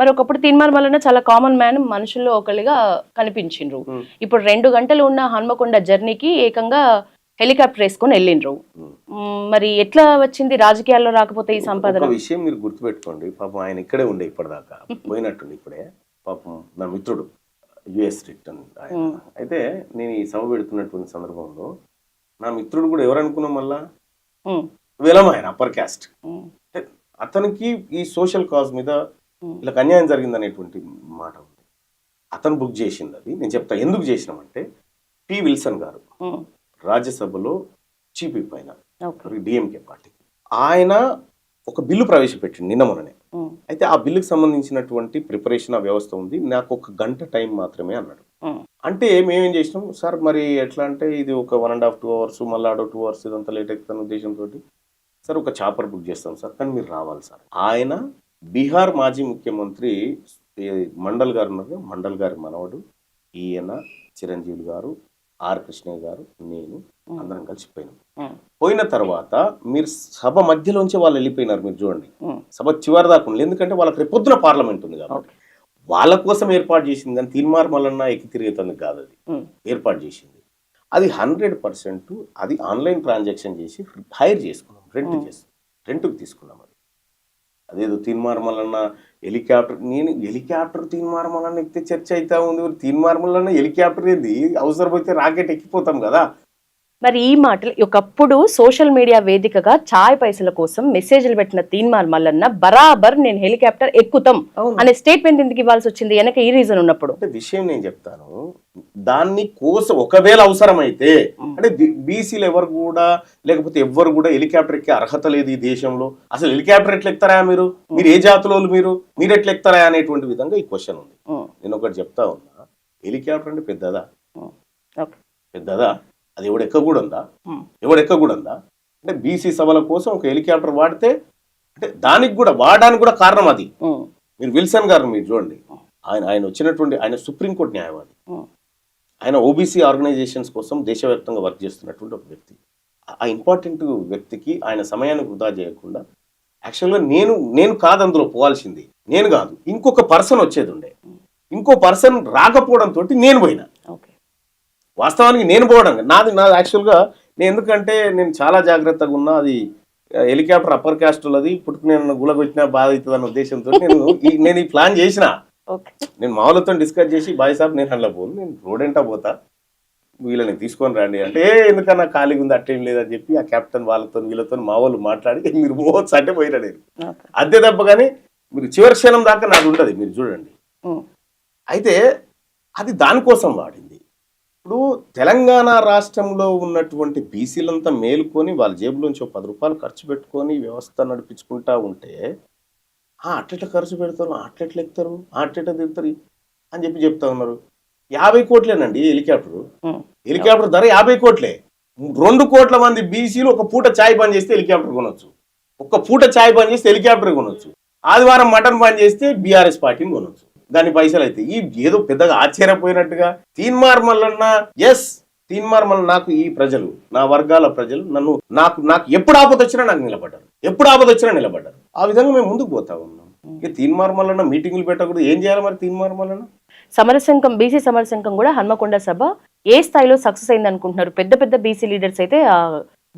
మరి ఒకప్పుడు తీన్మార్ మల్లన్న చాలా కామన్ మ్యాన్, మనుషుల్లో ఒకళ్ళుగా కనిపించిండ్రు. ఇప్పుడు 2 గంటలు ఉన్న హన్మకొండ జర్నీకి ఏకంగా హెలికాప్టర్ వేసుకొని వెళ్ళిండ్రు. మరి ఎట్లా వచ్చింది రాజకీయాల్లో రాకపోతే ఈ సంపాదన? ఒక విషయం మీరు గుర్తుపెట్టుకోండి, పాపం ఆయన ఇక్కడే ఉండే ఇప్పటిదాకా, పోయినట్టుండి ఇప్పుడే. పాపం నా మిత్రుడు యుఎస్ రిటర్న్ ఆయన. అయితే నేను ఈ సభ పెడుతున్నటువంటి సందర్భంలో నా మిత్రుడు కూడా ఎవరనుకున్నాం మళ్ళా విలం, ఆయన అప్పర్ క్యాస్ట్. అతనికి ఈ సోషల్ కాజ్ మీద ఇలా అన్యాయం జరిగింది అనేటువంటి మాట ఉంది. అతను బుక్ చేసింది అది. నేను చెప్తా ఎందుకు చేసినామంటే, పి విల్సన్ గారు రాజ్యసభలో చీఫ్ విప్ అయిన డిఎంకే పార్టీ, ఆయన ఒక బిల్లు ప్రవేశపెట్టింది నిన్న మొన్ననే. అయితే ఆ బిల్లుకి సంబంధించినటువంటి ప్రిపరేషన్ ఆ వ్యవస్థ ఉంది, నాకు 1 గంట టైం మాత్రమే అన్నాడు. అంటే మేమేం చేసినాం, సార్ మరి ఎట్లా అంటే ఇది ఒక 1.5 2 hours, మళ్ళీ ఆడో 2 hours ఇదంతా లేట్ అవుతున్న ఉద్దేశంతో సార్ ఒక చాపర్ బుక్ చేస్తాం సార్, కానీ మీరు రావాలి సార్. ఆయన బీహార్ మాజీ ముఖ్యమంత్రి మండల్ గారు ఉన్నారు, మండల్ గారి మనవడు, ఈయన చిరంజీవి గారు, ఆర్ కృష్ణయ్య గారు, నేను అందరం కలిసి పోయినాం. పోయిన తర్వాత మీరు సభ మధ్యలోంచి వాళ్ళు వెళ్ళిపోయినారు. మీరు చూడండి, సభ చివరి దాకా ఉంది, ఎందుకంటే వాళ్ళకి రేపు పొద్దున పార్లమెంట్ ఉంది కాబట్టి వాళ్ళ కోసం ఏర్పాటు చేసింది. కానీ తీన్మార్ మల్లన్న ఎక్కి తిరిగేతందుకు కాదు అది ఏర్పాటు చేసింది. అది 100% అది ఆన్లైన్ ట్రాన్సాక్షన్ చేసి హైర్ చేసుకున్నాం, రెంట్కి తీసుకున్నాం. అది అదేదో తీన్మార్ మల్లన్న హెలికాప్టర్, నేను హెలికాప్టర్ తీన్మార్ మల్లన్న ఎక్కితే చర్చ అవుతా ఉంది. తీన్మార్ మల్లన్న హెలికాప్టర్ ఏంది, అవసరమైతే రాకెట్ ఎక్కిపోతాం కదా. మరి ఈ మాటలు ఒకప్పుడు సోషల్ మీడియా వేదికగా చాయ్ పైసల కోసం మెసేజ్లు పెట్టిన తీన్మార్ మల్లన్న బరాబర్ నేను హెలికాప్టర్ ఎక్కుతాం అనే స్టేట్మెంట్ ఎందుకు ఇవ్వాల్సి వచ్చింది? వెనక ఈ రీజన్ ఉన్నప్పుడు విషయం నేను చెప్తాను. దాన్ని కోసం ఒకవేళ అవసరమైతే, అంటే బీసీలు ఎవరు కూడా, లేకపోతే ఎవ్వరు కూడా హెలికాప్టర్ ఎక్కే అర్హత లేదు ఈ దేశంలో. అసలు హెలికాప్టర్ ఎట్లా ఎక్కుతారా, మీరు ఏ జాతిలో మీరు ఎట్లా ఎక్కుతారా అనేటువంటి విధంగా ఈ క్వశ్చన్ ఉంది. నేను ఒకటి చెప్తా ఉన్నా, హెలికాప్టర్ అంటే పెద్దదా అది ఎవడు ఎక్కకూడదా అంటే బీసీ సభల కోసం ఒక హెలికాప్టర్ వాడితే, అంటే దానికి కూడా వాడడానికి కూడా కారణం అది. మీరు విల్సన్ గారు మీరు చూడండి, ఆయన వచ్చినటువంటి, ఆయన సుప్రీంకోర్టు న్యాయవాది, ఆయన ఓబీసీ ఆర్గనైజేషన్స్ కోసం దేశవ్యాప్తంగా వర్క్ చేస్తున్నటువంటి ఒక వ్యక్తి. ఆ ఇంపార్టెంట్ వ్యక్తికి ఆయన సమయాన్ని వృధా చేయకుండా, యాక్చువల్గా నేను కాదు అందులో పోవాల్సింది, నేను కాదు, ఇంకొక పర్సన్ వచ్చేది ఉండే. ఇంకో పర్సన్ రాకపోవడంతో నేను పోయినా. వాస్తవానికి నేను పోవడం నాది యాక్చువల్గా ఎందుకంటే నేను చాలా జాగ్రత్తగా ఉన్నా. అది హెలికాప్టర్ అప్పర్ క్యాస్ట్ అది, ఇప్పుడు నేను గులగొచ్చినా బాధ అవుతుంది అన్న ఉద్దేశంతో నేను ఈ ప్లాన్ చేసిన. నేను మామూలుతో డిస్కస్ చేసి, బాయ్ సాబ్ నేను అందులో పోను, నేను రోడ్ ఎంటా పోతా, వీళ్ళని తీసుకొని రండి అంటే, ఎందుకన్నా ఖాళీగా ఉంది అట్టేం లేదని చెప్పి ఆ కెప్టెన్ వీళ్ళతో మా వాళ్ళు మాట్లాడి మీరు పోవచ్చు అంటే పోయినా నేను. అదే తప్ప కానీ మీరు చివరి క్షణం దాకా నాది ఉండదు, మీరు చూడండి. అయితే అది దానికోసం వాడింది. ఇప్పుడు తెలంగాణ రాష్ట్రంలో ఉన్నటువంటి బీసీలంతా మేలుకొని వాళ్ళ జేబులోంచి 10 రూపాయలు ఖర్చు పెట్టుకొని వ్యవస్థ నడిపించుకుంటా ఉంటే, అట్లెట్లా ఖర్చు పెడతారు, అట్లెట్లా ఎక్కుతారు, అట్లెట్లా తిరుగుతారు అని చెప్తా ఉన్నారు. 50 కోట్లేనండి హెలికాప్టర్ ధర 50 కోట్లే. 2 కోట్ల మంది బీసీలు ఒక పూట ఛాయ్ బంద్ చేస్తే హెలికాప్టర్ కొనొచ్చు, ఒక పూట ఛాయ్ బంద్ చేస్తే హెలికాప్టర్ కొనొచ్చు, ఆదివారం మటన్ బంద్ చేస్తే బీఆర్ఎస్ పార్టీని కొనొచ్చు. దాని పైసలు అయితే ఈ ఏదో పెద్దగా ఆశ్చర్యపోయినట్టుగా తీన్మార్ మల్లన్న నాకు ఈ ప్రజలు, నా వర్గాల ప్రజలు నన్ను నాకు ఎప్పుడు ఆపద వచ్చినా నాకు నిలబడ్డారు. ఆ విధంగా మేము ముందుకు పోతా ఉన్నాం. ఇక తీన్మార్ మల్లన్న మీటింగులు పెట్టకూడదు, ఏం చేయాలి మరి? తీన్మార్ మల్లన్న సమరశంఖం, బీసీ సమరశంఖం కూడా హన్మకొండ సభ ఏ స్థాయిలో సక్సెస్ అయింది అనుకుంటున్నారు? పెద్ద బీసీ లీడర్స్ అయితే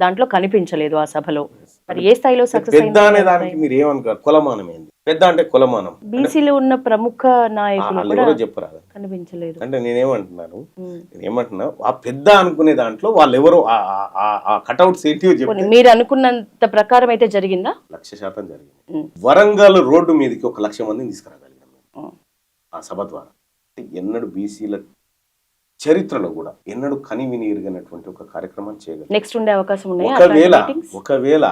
దాంట్లో కనిపించలేదు ఆ సభలో. మరి ఏ స్థాయిలో సక్సెస్ అయింది అనే దానికి మీరు ఏమనుకోరు? కొలమానం ఏంది? పెద్ద అంటే కొలమానం. బీసీలో ఉన్న ప్రముఖ నాయకులు చెప్పరాదు కనిపించలేదు అంటే నేనేమంటున్నా, ఆ పెద్ద అనుకునే దాంట్లో వాళ్ళు ఎవరు ఆ కటౌట్స్ ఏంటివో చెప్పి, మీరు అనుకున్నంత ప్రకారం అయితే జరిగిందా? 100% జరిగింది. వరంగల్ రోడ్డు మీదకి 1 లక్ష మందిని తీసుకురాగలిగాం ఆ సభ ద్వారా. ఎన్నడూ బీసీల చరిత్రలో కూడా ఎన్నడూ కనివిని ఎరుగనటువంటి ఒక కార్యక్రమం చేయగలరు. నెక్స్ట్ ఉండే అవకాశం ఉంది. ఒకవేళ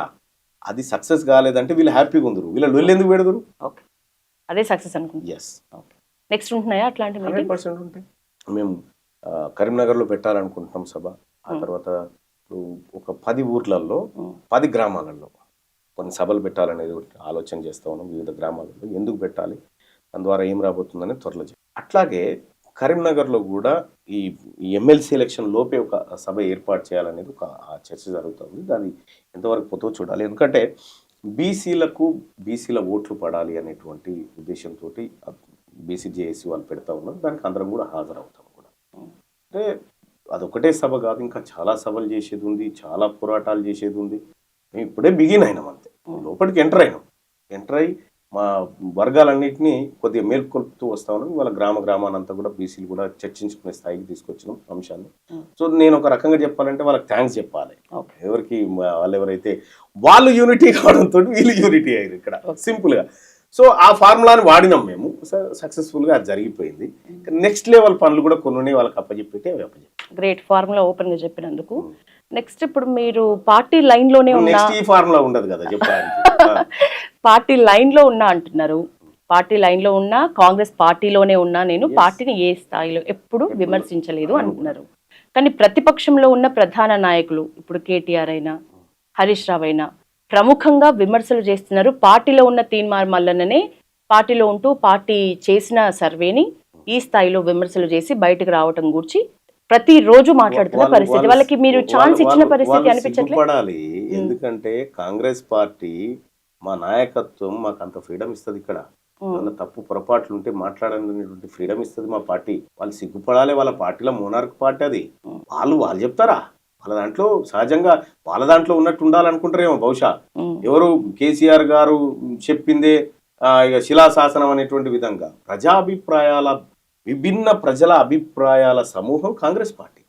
అది సక్సెస్ కాలేదంటే వీళ్ళు హ్యాపీగా ఉందరు, వీళ్ళు ఎందుకు పెడదురు? అదే సక్సెస్ అనుకుంటున్నాం. నెక్స్ట్ ఉంటున్నాయా అట్లాంటి? 100% ఉంటాయి. మేము కరీంనగర్లో పెట్టాలనుకుంటున్నాం సభ. ఆ తర్వాత ఒక 10 ఊర్లలో 10 గ్రామాలలో కొన్ని సభలు పెట్టాలనేది ఆలోచన చేస్తా ఉన్నాం. వివిధ గ్రామాలలో ఎందుకు పెట్టాలి, దాని ద్వారా ఏం రాబోతుందని త్వరలో అట్లాగే కరీంనగర్లో కూడా ఈ ఎమ్మెల్సీ ఎలక్షన్ లోపే ఒక సభ ఏర్పాటు చేయాలనేది ఒక చర్చ జరుగుతుంది. దాన్ని ఎంతవరకు పోతో చూడాలి. ఎందుకంటే బీసీలకు బీసీల ఓట్లు పడాలి అనేటువంటి ఉద్దేశంతో బీసీ జేఏసీ వాళ్ళు పెడతా ఉన్నారు. దానికి అందరం కూడా హాజరవుతాం కూడా. అంటే అదొకటే సభ కాదు, ఇంకా చాలా సభలు చేసేది ఉంది, చాలా పోరాటాలు చేసేది ఉంది. మేము ఇప్పుడే బిగిన్ అయినాం అంతే, లోపలికి ఎంటర్ అయినాం. ఎంటర్ అయ్యి మా వర్గాలన్నింటినీ కొద్దిగా మేల్కొల్పుతూ వస్తా ఉన్నాం. వాళ్ళ గ్రామానంతా కూడా బీసీలు కూడా చర్చించుకునే స్థాయికి తీసుకొచ్చినాం అంశాన్ని. సో నేను ఒక రకంగా చెప్పాలంటే వాళ్ళకి థ్యాంక్స్ చెప్పాలి. ఎవరికి వాళ్ళు ఎవరైతే వాళ్ళు యూనిటీ కావడంతో వీళ్ళు యూనిటీ అయ్యారు ఇక్కడ సింపుల్గా. సో ఆ ఫార్ములాని వాడినాం మేము, సక్సెస్ఫుల్గా అది జరిగిపోయింది. నెక్స్ట్ లెవెల్ పనులు కూడా కొన్ని వాళ్ళకి అప్పచెప్పితే అవి అప్పచెప్పి గ్రేట్ ఫార్ములా ఓపెన్ గా చెప్పినందుకు. నెక్స్ట్ ఇప్పుడు మీరు పార్టీ లైన్ లోనే ఉన్నా, ఈ ఫార్ములా ఉండదు కదా చెప్పడానికి. పార్టీ లైన్ లో ఉన్నా అంటున్నారు. పార్టీ లైన్ లో ఉన్నా, కాంగ్రెస్ పార్టీలోనే ఉన్నా, నేను పార్టీని ఏ స్థాయిలో ఎప్పుడు విమర్శించలేదు అంటున్నారు. కానీ ప్రతిపక్షంలో ఉన్న ప్రధాన నాయకులు ఇప్పుడు కేటీఆర్ అయినా హరీష్ రావు అయినా ప్రముఖంగా విమర్శలు చేస్తున్నారు. పార్టీలో ఉన్న తీన్మార్ మల్లన్ననే పార్టీలో ఉంటూ పార్టీ చేసిన సర్వేని ఈ స్థాయిలో విమర్శలు చేసి బయటకు రావటం గురించి ప్రతిరోజు మాట్లాడుతున్న పరిస్థితి. వాళ్ళకి మీరు ఛాన్స్ ఇచ్చిన పరిస్థితి అనిపించట్లేదు. ఎందుకంటే కాంగ్రెస్ పార్టీ మా నాయకత్వం మాకు అంత ఫ్రీడమ్ ఇస్తుంది. ఇక్కడ తప్పు పొరపాట్లు ఉంటే మాట్లాడనేటువంటి ఫ్రీడమ్ ఇస్తుంది మా పార్టీ. వాళ్ళు సిగ్గుపడాలి. వాళ్ళ పార్టీలో మోనార్క్ పార్టీ అది. వాళ్ళు చెప్తారా? వాళ్ళ దాంట్లో సహజంగా వాళ్ళ దాంట్లో ఉన్నట్టు ఉండాలనుకుంటారేమో బహుశా. ఎవరు కేసీఆర్ గారు చెప్పిందే ఇక శిలాశాసనం అనేటువంటి విధంగా ప్రజాభిప్రాయాల విభిన్న ప్రజల అభిప్రాయాల సమూహం కాంగ్రెస్ పార్టీ.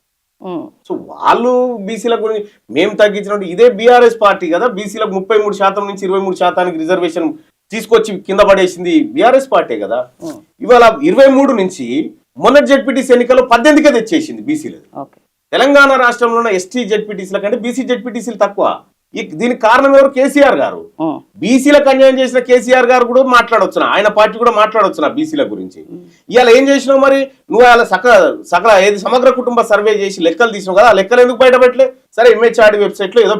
సో వాళ్ళు బీసీల గురించి మేము తగ్గించినట్టు ఇదే బీఆర్ఎస్ పార్టీ కదా. బీసీలకు 33% నుంచి 23% రిజర్వేషన్ తీసుకొచ్చి కింద పడేసింది బీఆర్ఎస్ పార్టీ కదా. ఇవాళ 23 నుంచి మొన్నటి జెడ్పీటీసీ ఎన్నికల్లో 18కే తెచ్చేసింది బీసీలది. తెలంగాణ రాష్ట్రంలో ఉన్న ఎస్టీ జెడ్పీటీసీల కంటే బీసీ జెడ్పీటీసీలు తక్కువ. దీనికి కారణం ఎవరు? కేసీఆర్ గారు. బీసీలకు అన్యాయం చేసిన కేసీఆర్ గారు కూడా మాట్లాడొచ్చునా, ఆయన పార్టీ కూడా మాట్లాడొచ్చునా బీసీల గురించి. ఇవాళ ఏం చేసినావు మరి? నువ్వు అలా సకల ఏది సమగ్ర కుటుంబ సర్వే చేసి లెక్కలు తీసినావు కదా. ఆ లెక్కలు ఎందుకు బయటపెట్టలే? సరే ఎంహెచ్ఆర్డీ వెబ్సైట్ లో ఏదో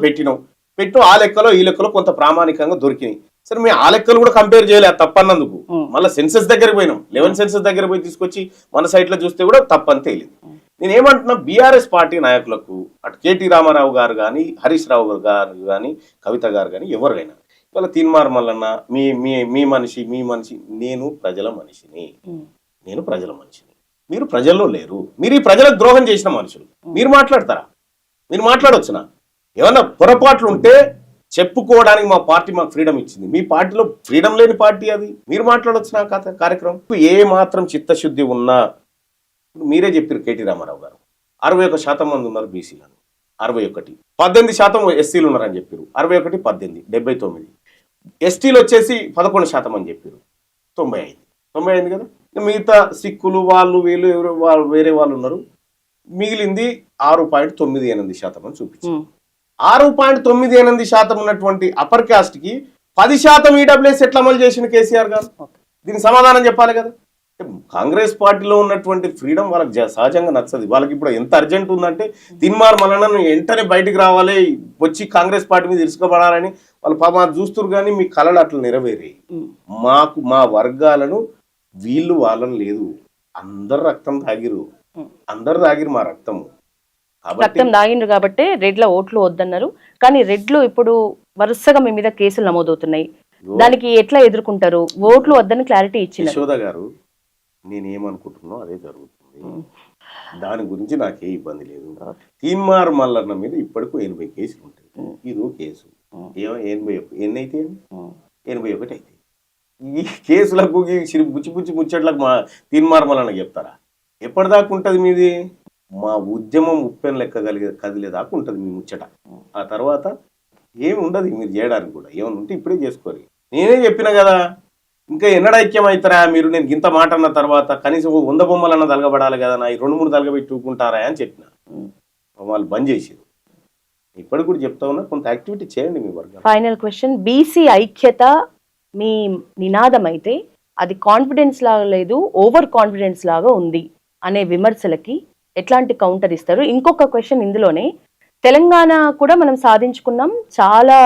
పెట్టు ఆ లెక్కలో ఈ లెక్కలో కొంత ప్రామాణికంగా దొరికినాయి. సరే మేము ఆ లెక్కలు కూడా కంపేర్ చేయలేదు తప్పన్నందుకు. మళ్ళీ సెన్సెస్ దగ్గర పోయినాం, 11 సెన్సెస్ దగ్గర పోయి తీసుకొచ్చి మన సైట్ లో చూస్తే కూడా తప్పని తేలింది. నేనేమంటున్నా, బీఆర్ఎస్ పార్టీ నాయకులకు అటు కేటీ రామారావు గారు కానీ, హరీష్ రావు గారు కానీ, కవిత గారు కానీ ఎవరైనా ఇవాళ తీన్మార్ మల్లన్న మీ మనిషి, నేను ప్రజల మనిషిని, మీరు ప్రజల్లో లేరు, మీరు ఈ ప్రజలకు ద్రోహం చేసిన మనుషులు, మీరు మాట్లాడతారా? మీరు మాట్లాడొచ్చునా? ఏమన్నా పొరపాట్లు ఉంటే చెప్పుకోవడానికి మా పార్టీ మాకు ఫ్రీడమ్ ఇచ్చింది. మీ పార్టీలో ఫ్రీడమ్ లేని పార్టీ అది. మీరు మాట్లాడొచ్చునా కార్యక్రమం? ఏ మాత్రం చిత్తశుద్ధి ఉన్నా, మీరే చెప్పారు కేటీ రామారావు గారు 61% మంది ఉన్నారు బీసీలను, 61. 18% ఎస్సీలు ఉన్నారని చెప్పారు. 61, 18, 79. ఎస్టీలు వచ్చేసి 11% అని చెప్పారు. 95 కదా. మిగతా సిక్కులు వాళ్ళు వీళ్ళు ఎవరు వేరే వాళ్ళు ఉన్నారు. మిగిలింది 6.98% అని చూపించారు. 6.98% ఉన్నటువంటి అప్పర్ కాస్ట్ కి 10% ఈడబ్ల్యూఎస్ ఎట్లా అమలు చేసిన కేసీఆర్ గారు? దీనికి సమాధానం చెప్పాలి కదా. కాంగ్రెస్ పార్టీలో ఉన్నటువంటి ఫ్రీడమ్ వాళ్ళకి సహజంగా నచ్చదు. వాళ్ళకి ఇప్పుడు ఎంత అర్జెంట్ ఉందంటే తీన్మార్ మల్లన్న వెంటనే బయటికి రావాలి, వచ్చి కాంగ్రెస్ పార్టీ మీద ఇరుసుకోబడాలని వాళ్ళు పాపం చూస్తున్నారు. కానీ మీ కళలు అట్లా నెరవేరే. మాకు మా వర్గాలను వీళ్ళు వాళ్ళని లేదు, అందరు రక్తం తాగిరు మా రక్తము. రక్తం తాగిండ్రు కాబట్టి రెడ్ల ఓట్లు వద్దన్నారు. కానీ రెడ్లు ఇప్పుడు వరుసగా మీ మీద కేసులు నమోదవుతున్నాయి. దానికి ఎట్లా ఎదుర్కొంటారు? ఓట్లు వద్దని క్లారిటీ ఇచ్చింది యశోద గారు. నేనేమనుకుంటున్నా అదే జరుగుతుంది. దాని గురించి నాకే ఇబ్బంది లేదు. తీన్మార్ మల్లన్న మీద ఇప్పటికూ 80 కేసులు ఉంటాయి. ఇదో కేసు 81 ఎన్ని అయితే 81 అయితే ఈ కేసులకు బుచ్చి ముచ్చట్లకు మా తీన్మార్ మల్లన్న చెప్తారా? ఎప్పటిదాకా ఉంటుంది మీది? మా ఉద్యమం ఉప్పెన్ లెక్క కదిలేదాకా ఉంటుంది మీ ముచ్చట. ఆ తర్వాత ఏమి ఉండదు మీరు చేయడానికి కూడా. ఏమైనా ఉంటే ఇప్పుడే చేసుకోరు. నేనే చెప్పిన కదా, ఇంకా ఎన్నడ ఐక్యం అవుతారా మీరు? నేను ఇంత మాట అన్న తర్వాత కనీసం 100 బొమ్మలన్నా తలగబడాలి కదా, నా ఈ 2-3 తలగబెట్టి చూకుంటారా అని చెప్పిన. వాళ్ళు బంద్ చేసారు. ఇప్పటికి కూడా చెప్తా ఉన్నా, కొంత యాక్టివిటీ చేయండి మీ వర్గం. ఫైనల్ క్వశ్చన్, బీసీ ఐక్యత మీ నినాదం అయితే అది కాన్ఫిడెన్స్ లాగా లేదు, ఓవర్ కాన్ఫిడెన్స్ లాగా ఉంది అనే విమర్శలకి ఎట్లాంటి కౌంటర్ ఇస్తారు? ఇంకొక క్వశ్చన్ ఇందులోనే, తెలంగాణ కూడా మనం సాధించుకున్నాం చాలా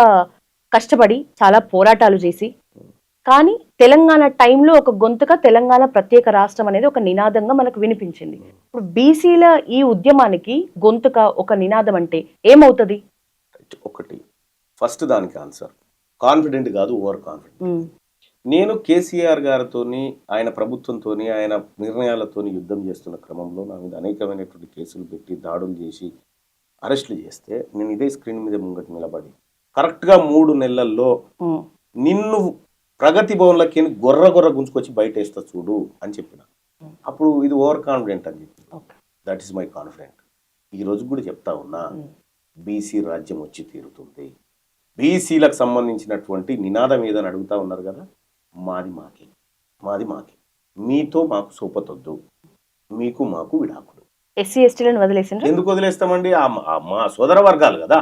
కష్టపడి, చాలా పోరాటాలు చేసి. కానీ తెలంగాణ టైంలో ఒక గొంతుగా తెలంగాణ ప్రత్యేక రాష్ట్రం అనేది ఒక నినాదంగా మనకు వినిపించింది. ఇప్పుడు బీసీల ఈ ఉద్యమానికి గొంతుగా ఒక నినాదం అంటే ఏమవుతుంది? ఒకటి ఫస్ట్ దానికి ఆన్సర్, కాన్ఫిడెంట్ కాదు, ఓవర్ కాన్ఫిడెంట్. నేను కేసీఆర్ గారితోని, ఆయన ప్రభుత్వంతోని, ఆయన నిర్ణయాలతోని యుద్ధం చేస్తున్న క్రమంలో నా మీద అనేకమైనటువంటి కేసులు పెట్టి దాడులు చేసి అరెస్టులు చేస్తే నేను ఇదే స్క్రీన్ మీద ముంగట నిలబడి కరెక్ట్గా 3 నెలల్లో నిన్ను ప్రగతి భవన్లకి గొర్ర గుంజుకొచ్చి బయట వేస్తా చూడు అని చెప్పిన. అప్పుడు ఇది ఓవర్ కాన్ఫిడెంట్ అని చెప్పి, దట్ ఈస్ మై కాన్ఫిడెంట్. ఈ రోజు కూడా చెప్తా ఉన్నా, బీసీ రాజ్యం వచ్చి తీరుతుంది. బీసీలకు సంబంధించినటువంటి నినాదం ఏదని అడుగుతా ఉన్నారు కదా, మాది మాకే, మాది మాకే, మీతో మాకు సోపతొద్దు, మీకు మాకు విడాకులు. ఎస్సీ ఎస్టీలను వదిలేసిండ్రు. ఎందుకు వదిలేస్తామండి? మా సోదర వర్గాలు కదా,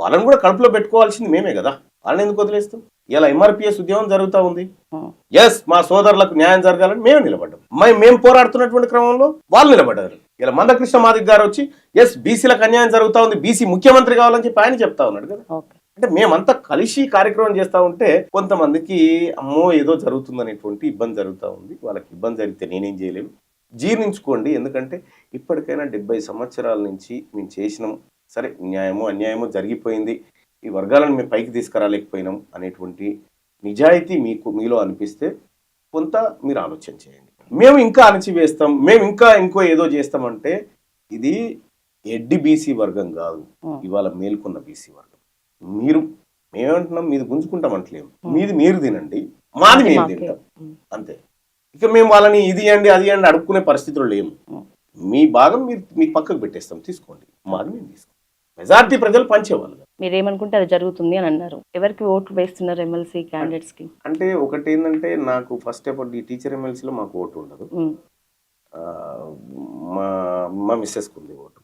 వాళ్ళని కూడా కడుపులో పెట్టుకోవాల్సింది మేమే కదా, వాళ్ళని ఎందుకు వదిలేస్తాం? ఇలా ఎంఆర్పిఎస్ ఉద్యమం జరుగుతూ ఉంది. ఎస్, మా సోదరులకు న్యాయం జరగాలని మేము నిలబడ్డాం. మేము పోరాడుతున్నటువంటి క్రమంలో వాళ్ళు నిలబడ్డారు. ఇలా మందకృష్ణ మాదిక్ గారు వచ్చి ఎస్ బీసీలకు అన్యాయం జరుగుతూ ఉంది, బీసీ ముఖ్యమంత్రి కావాలని చెప్పి ఆయన చెప్తా ఉన్నాడు కదా. అంటే మేమంతా కలిసి కార్యక్రమం చేస్తూ ఉంటే కొంతమందికి అమ్మో ఏదో జరుగుతుందనేటువంటి ఇబ్బంది జరుగుతూ ఉంది. వాళ్ళకి ఇబ్బంది జరిగితే నేనేం చేయలేను, జీర్ణించుకోండి. ఎందుకంటే ఇప్పటికైనా 70 సంవత్సరాల నుంచి మేము చేసినాం, సరే న్యాయమో అన్యాయమో జరిగిపోయింది, ఈ వర్గాలను మేము పైకి తీసుకురాలేకపోయినాం అనేటువంటి నిజాయితీ మీలో అనిపిస్తే కొంత మీరు ఆలోచన చేయండి. మేము ఇంకా అణచివేస్తాం, మేము ఇంకో ఏదో చేస్తామంటే ఇది ఎడ్డి బీసీ వర్గం కాదు, ఇవాళ మేల్కొన్న బీసీ వర్గం. మేమేమంటున్నాం, మీది గుంజుకుంటామంటలేము, మీది మీరు తినండి, మాది మేము తింటాం, అంతే. ఇక మేము వాళ్ళని ఇది అండి అది అండి అడుక్కునే పరిస్థితులు లేము. మీ భాగం మీకు పక్కకు పెట్టేస్తాం, తీసుకోండి, మాది మేము తీసుకోండి. మెజారిటీ ప్రజలు పంచేవాళ్ళు. మీరేమనుకుంటే అది జరుగుతుంది అని అన్నారు. ఎవరికి ఓట్లు వేస్తున్నారు ఎమ్మెల్సీ క్యాండిడేట్స్ కి? అంటే ఒకటి ఏంటంటే, నాకు ఫస్ట్ ఆఫ్ ఈ టీచర్ ఎమ్మెల్సీలో మాకు ఓటు ఉండదు. మా మిస్సెస్కి ఉంది ఓటు.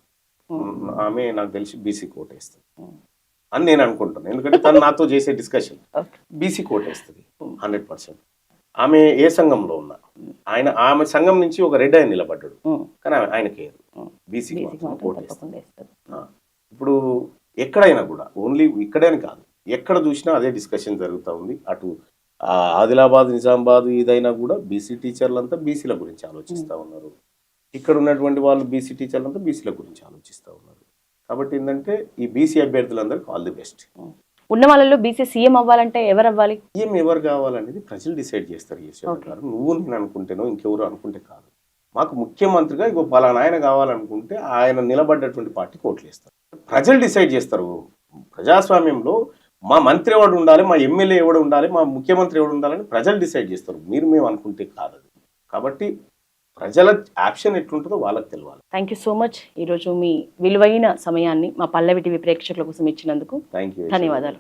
ఆమె నాకు తెలిసి బీసీకి ఓటు వేస్తుంది అని నేను అనుకుంటాను. ఎందుకంటే తను నాతో చేసే డిస్కషన్ బీసీకి ఓటు వేస్తుంది 100%. ఆమె ఏ సంఘంలో ఉన్నా, ఆమె సంఘం నుంచి ఒక రెడ్ ఆయన నిలబడ్డాడు, కానీ ఆయనకి బీసీకి ఓటు వేస్తుంది. ఇప్పుడు ఎక్కడైనా కూడా, ఓన్లీ ఇక్కడైనా కాదు, ఎక్కడ చూసినా అదే డిస్కషన్ జరుగుతూ ఉంది. అటు ఆదిలాబాద్, నిజామాబాద్ ఇదైనా కూడా బీసీ టీచర్లంతా బీసీల గురించి ఆలోచిస్తూ ఉన్నారు. ఇక్కడ ఉన్నటువంటి వాళ్ళు బీసీ టీచర్లంతా బీసీల గురించి ఆలోచిస్తూ ఉన్నారు. కాబట్టి ఏంటంటే ఈ బీసీ అభ్యర్థులందరికీ ఆల్ ది బెస్ట్. ఉన్న వాళ్ళలో బీసీ సీఎం అవ్వాలంటే ఎవరు అవ్వాలి? సీఎం ఎవరు కావాలనేది ప్రజలు డిసైడ్ చేస్తారు. నువ్వు నేను అనుకుంటేనో ఇంకెవరు అనుకుంటే కాదు. మాకు ముఖ్యమంత్రిగా ఇగో పలానా ఆయన కావాలనుకుంటే ఆయన నిలబడ్డటువంటి పార్టీకి ఓట్లు వేస్తారు. ప్రజలు డిసైడ్ చేస్తారు. ప్రజాస్వామ్యంలో మా మంత్రి ఎవడు ఉండాలి, మా ఎమ్మెల్యే ఎవడు ఉండాలి, మా ముఖ్యమంత్రి ఎవడు ఉండాలని ప్రజలు డిసైడ్ చేస్తారు. మేము అనుకుంటే కాదు. కాబట్టి ప్రజల యాక్షన్ ఎట్లుంటుందో వాళ్ళకి తెలియాలి. Thank you so much. ఈరోజు మీ విలువైన సమయాన్ని మా పల్లవి టీవీ ప్రేక్షకుల కోసం ఇచ్చినందుకు ధన్యవాదాలు.